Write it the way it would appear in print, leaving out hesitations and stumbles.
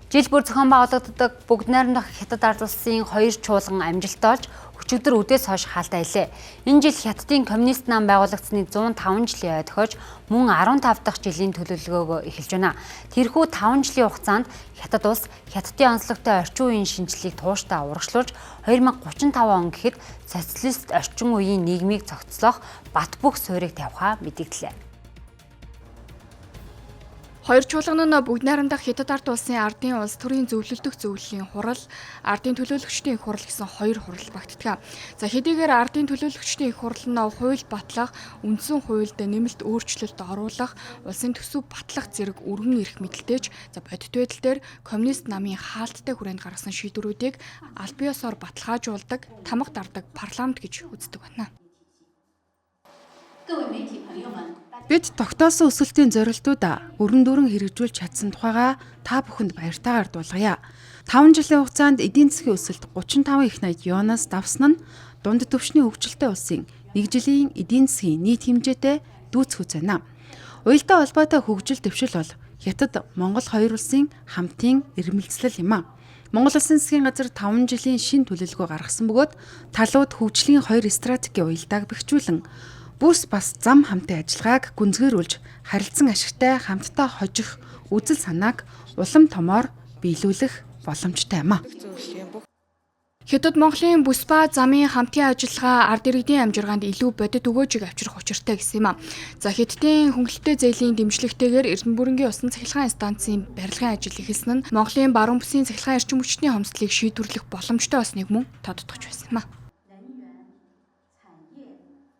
Жил бүр зохион байгуулагддаг бүгд найрамдах Хятад ард улсын 2 чуулган амжилттай олж өчигдөр үдээс хойш хаалтаа илээ. Энэ жил Хятадын коммунист нам байгуулагдсны 105 жилийн ой тохиож мөн 15 дахь жилийн төлөвлөгөөгөө эхэлж байна. Тэрхүү 5 жилийн хугацаанд Хятад улс Хятадын онцлогтой орчин үеийн шинжлэлийг тууштай урагшлуулж 2035 он гэхэд социалист орчин үеийн нийгмийг цогцлоох бат бөх суурийг тавихаа мэдэгдлээ. Хоёр чуулган нь бүгд найрамдах Хятад ард улсын ардын улс төрийн зөвлөлдөх зөвлөлийн хурал, ардын төлөөлөгчдийн их хурал гэсэн хоёр хурал багтдаг. За хэдийгээр ардын төлөөлөгчдийн их хурал нь хууль батлах, үндсэн хуульд нэмэлт өөрчлөлт оруулах, улсын төсөв батлах зэрэг өргөн эрх мэдэлтэйч за бодит байдал дээр коммунист намын хаалттай хүрээнд гаргасан шийдвэрүүдийг аль биесээр баталгаажуулдаг, тамга дардаг парламент гэж үздэг байна. Бид тогтоосон өсөлтийн зорилтуудаа өрн дүрэн хэрэгжүүлж чадсан тухайга та бүхэнд баяртайгаар дуулгая. 5 жилийн хугацаанд эдийн засгийн өсөлт 35 их найд юанаас давсан нь дунд түвшний хөгжилтэй улсын 1 жилийн эдийн засгийн нийт хэмжээтэй дүүцэх үзэнэ. Уялдаа холбоотой хөгжил дэвшил бол Хятад Монгол хоёр улсын хамтын ирмэлцлэл юм а. Монгол Улсын засгийн газар 5 жилийн шин төлөвлөгөө гаргасан бөгөөд талууд хөгжлийн 2 стратегийн уялдааг бэхжүүлэн бүс бас зам хамтын ажиллагааг гүнзгийрүүлж харилцан ашигтай хамтдаа хожих үзэл санааг улам томоор биелүүлэх боломжтой юм а. Хятад Монголын бүс ба замын хамтын ажиллагаа ард иргэдийн амжиргаанд илүү бодит өгөөжийг авчрах учиртай гэсэн юм а. За Хятадын хөнгөлөлттэй зээлийн дэмжлэгтэйгээр Эрдэнэ бүрэнгийн усан цахилгаан станцын барилгын ажил эхэлсэн нь Монголын баруун бүсийн цахилгаан эрчим хүчний хомсдлыг шийдвэрлэх боломжтой болсныг мөн тодтогч байсан юм а.